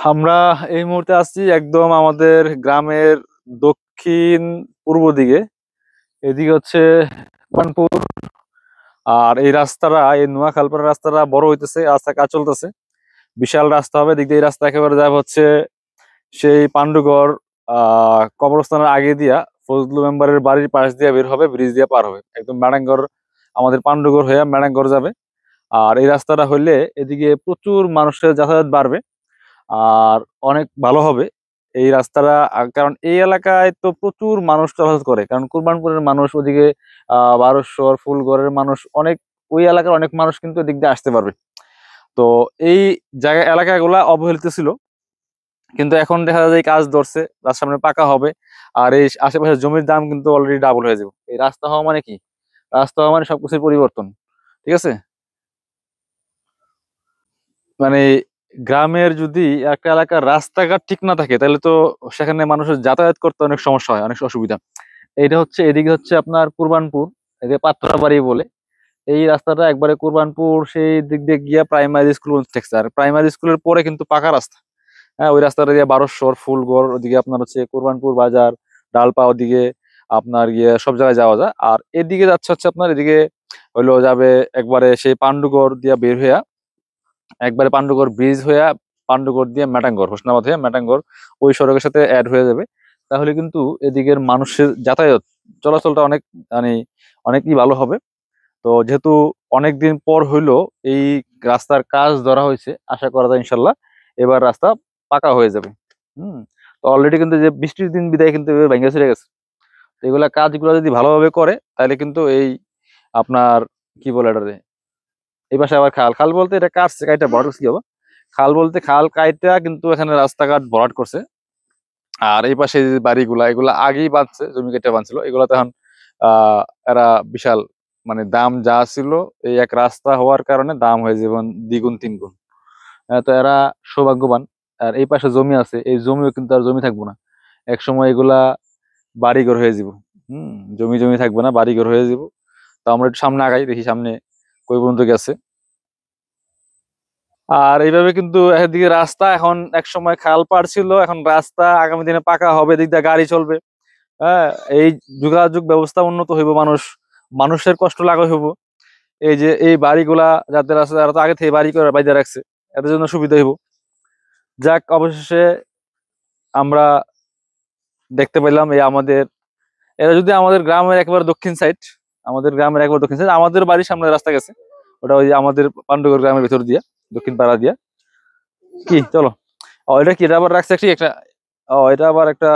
আমরা এই মুহূর্তে আছি একদম আমাদের গ্রামের দক্ষিণ পূর্ব দিকে। এদিকে হচ্ছে কুরবানপুর। আর এই রাস্তাটা, এই নোয়াখালপাড়া রাস্তাটা বড় হইতেছে, রাস্তা কাজ চলতেছে, বিশাল রাস্তা হবে। দিক দিয়ে এই রাস্তা একেবারে যাবে হচ্ছে সেই পান্ডুগড় কবরস্থানের আগে দিয়া ফজলু মেম্বারের বাড়ির পাশ দিয়ে বের হবে, ব্রিজ দিয়ে পার হবে একদম মেডাঙ্গর, আমাদের পান্ডুগড় হয়ে মেডাঙ্গর যাবে। আর এই রাস্তাটা হইলে এদিকে প্রচুর মানুষের যাতায়াত বাড়বে আর অনেক ভালো হবে এই রাস্তাটা। কারণ এই এলাকায় তো প্রচুর মানুষ চলাচল করে, কারণ কুরবানপুরের মানুষ ওদিকে বারোশ্বর ফুলগড়ের মানুষ অনেক, ওই এলাকার অনেক মানুষ কিন্তু এদিক দিয়ে আসতে পারবে। তো এই জায়গা এলাকাগুলা অবহেলিত ছিল, কিন্তু এখন দেখা যায় কাজ ধরছে, রাস্তার সামনে পাকা হবে। আর এই আশেপাশের জমির দাম কিন্তু অলরেডি ডাবল হয়ে যাবে। এই রাস্তা হওয়া মানে কি, রাস্তা হওয়া মানে সবকিছুর পরিবর্তন। ঠিক আছে, মানে গ্রামের যদি একটা এলাকার রাস্তাঘাট ঠিক না থাকে তাহলে তো সেখানে মানুষের যাতায়াত করতে অনেক সমস্যা হয়, অনেক অসুবিধা। এইটা হচ্ছে, এদিকে হচ্ছে আপনার কুরবানপুর, এদিকে পাত্রাবাড়ি বলে এই রাস্তাটা একবারে কুরবানপুর সেই দিক দিয়ে গিয়া প্রাইমারি স্কুল ঠেকছে। আর প্রাইমারি স্কুলের পরে কিন্তু পাকা রাস্তা। হ্যাঁ, ওই রাস্তাটা দিয়ে বারোশ্বর ফুলগড় ওদিকে আপনার হচ্ছে কুরবানপুর বাজার, ডালপা ওদিকে আপনার গিয়ে সব জায়গায় যাওয়া যায়। আর এদিকে যাচ্ছে হচ্ছে আপনার এদিকে হইলো যাবে একবারে সেই পান্ডুগড় দিয়া বের হইয়া, একবারে পান্ডুগড় ব্রিজ হইয়া পান্ডুগড় দিয়ে মেটাঙ্গর, হোসনাবাদ হয়ে মেটাঙ্গর ওই সড়কের সাথে অ্যাড হয়ে যাবে। তাহলে কিন্তু এদিকের মানুষের যাতায়াত চলাচলটা অনেক, মানে অনেকই ভালো হবে। তো যেহেতু অনেকদিন পর হইলো এই রাস্তার কাজ ধরা হয়েছে, আশা করা যায় ইনশাল্লাহ এবার রাস্তা পাকা হয়ে যাবে। হুম। তো অলরেডি কিন্তু যে বৃষ্টির দিন বিদায় কিন্তু ভেঙে ছিঁড়ে গেছে। তো এগুলা কাজগুলো যদি ভালোভাবে করে তাহলে কিন্তু এই আপনার কি বলে এটা, এই পাশে আবার খাল, খাল বলতে এটা কাটছে কাইটা ভরাট করছে কি হবে, খাল বলতে খাল কাইটা কিন্তু এখানে রাস্তাঘাট ভরাট করছে। আর এই পাশে যে বাড়িগুলা এগুলা আগেই বাঁধছে, জমি কেটে বাঁধছিল এগুলা তখন এরা বিশাল, মানে দাম যা ছিল এই এক রাস্তা হওয়ার কারণে দাম হয়ে যাবে দ্বিগুণ তিনগুণ। তো এরা সৌভাগ্যবান। আর এই পাশে জমি আছে, এই জমিও কিন্তু আর জমি থাকবো না, এক সময় এগুলা বাড়িঘর হয়ে যাব। হম, জমি জমি থাকবে না, বাড়িঘর হয়ে যাব। তো আমরা একটু সামনে আগাই, দেখি সামনে কই পর্যন্ত গেছে। আর এইভাবে কিন্তু একদিকে রাস্তা এখন, এক সময় খাল পাড় ছিল, এখন রাস্তা আগামী দিনে পাকা হবে, এদিক দিয়ে গাড়ি চলবে। হ্যাঁ, এই যোগাযোগ ব্যবস্থা উন্নত হইব, মানুষের কষ্ট লাঘব হইব। এই যে এই বাড়িগুলা যাদের আছে তারা তো আগে থেকে বাড়ি করে বাইরে রাখছে, এদের জন্য সুবিধা হইব। যাক, অবশেষে আমরা দেখতে পেলাম এই আমাদের, এরা যদি আমাদের গ্রামের একেবারে দক্ষিণ সাইড, আমাদের গ্রামের একবার দক্ষিণ সাইড, আমাদের বাড়ির সামনে রাস্তা গেছে, ওটা ওই যে আমাদের পান্ডুগড় গ্রামের ভিতর দিয়া, দক্ষিণ পাড়া দিয়া। কি চলো, ও এটা কি, এটা আবার রাখছে কি একটা, ও এটা আবার একটা,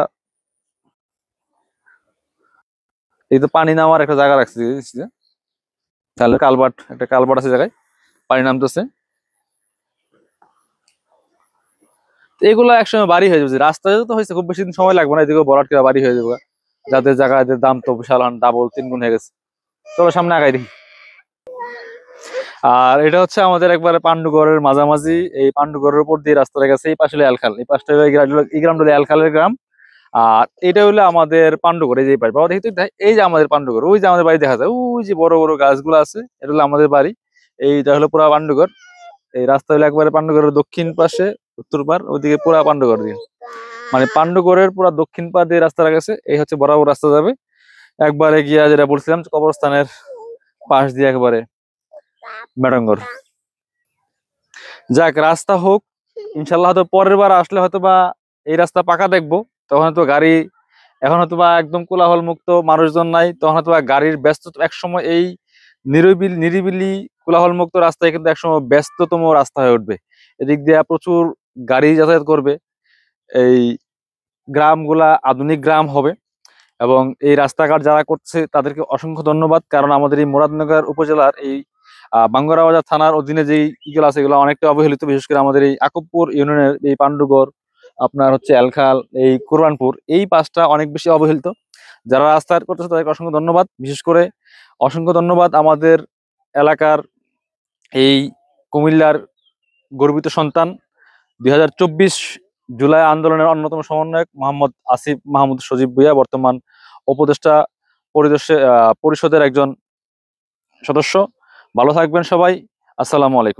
এই তো পানি নামার একটা জায়গা রাখছে, তাহলে কালভার্ট, একটা কালভার্ট আছে জায়গায় পানি নামতেছে। তো এগুলো একসময় বাড়ি হয়ে যাবে, রাস্তা তো হয়েছে, খুব বেশি দিন সময় লাগবে না, এদিকে বরাট করে বাড়ি হয়ে যাবে। যাদের জায়গায় দাম তো বিশাল, ডাবল তিন গুণ হয়ে গেছে। চলো সামনে আগাই দেখি। আর এটা হচ্ছে আমাদের একবারে পান্ডুগড়ের মাঝামাঝি, এই পান্ডুগড়ের উপর দিয়ে রাস্তাটা গেছে, এই পাশে হলো এলখাল, এই পাশটা হলো এই গ্রামটা হলো এলখালের গ্রাম। আর এটা হলো আমাদের পান্ডুগড়, এই যে পাশ বাবা দেখি তো, এই যে আমাদের পান্ডুগড়, ওই যে আমাদের বাড়ি দেখা যায়, ওই যে বড় বড় গাছগুলো আছে, এটা হলো আমাদের বাড়ি। এইটা হলো পুরা পান্ডুগড়। এই রাস্তা হলো একবারে পান্ডুগড়ের দক্ষিণ পাশে, উত্তর পার ওইদিকে পুরা পান্ডুগড় দিয়ে, মানে পান্ডুগড়ের পুরা দক্ষিণ পার দিয়ে রাস্তাটা গেছে। এই হচ্ছে বরাবর রাস্তা যাবে একবারে গিয়া, যেটা বলছিলাম কবরস্থানের পাশ দিয়ে একবারে মেডাঙ্গর। যাক, রাস্তা হোক ইনশাল্লাহ, হয়তো পরের বার আসলে হয়তো বা এই রাস্তা পাকা দেখবো, তখন তো গাড়ি, এখন হয়তো বা একদম কোলাহল মুক্ত, মানুষজন নাই, তখন হয়তো বা গাড়ির ব্যস্ত, একসময় এই নিরিবিলি নিরিবিলি কোলাহল মুক্ত রাস্তায় কিন্তু একসময় ব্যস্ততম রাস্তা হয়ে উঠবে। এদিক দিয়ে প্রচুর গাড়ি যাতায়াত করবে, এই গ্রামগুলা আধুনিক গ্রাম হবে। এবং এই রাস্তাঘাট যারা করছে তাদেরকে অসংখ্য ধন্যবাদ, কারণ আমাদের এই মুরাদনগর উপজেলার এই বাঙ্গুরা বাজার থানার অধীনে যেই ইগুলো আছে এগুলো অনেকটা অবহেলিত, বিশেষ করে আমাদের এই আকুবপুর ইউনিয়নের এই পান্ডুগড়, আপনার হচ্ছে এলখাল, এই কুরবানপুর, এই পাঁচটা অনেক বেশি অবহেলিত। যারা রাস্তা করতেছে তাদেরকে অসংখ্য ধন্যবাদ, বিশেষ করে অসংখ্য ধন্যবাদ আমাদের এলাকার এই কুমিল্লার গর্বিত সন্তান, 2024 জুলাই আন্দোলনের অন্যতম সমন্বয়ক মোহাম্মদ আসিফ মাহমুদ সজীব ভুঁইয়া, বর্তমান উপদেষ্টা পরিষদের একজন সদস্য। ভালো থাকবেন সবাই, আসসালামু আলাইকুম।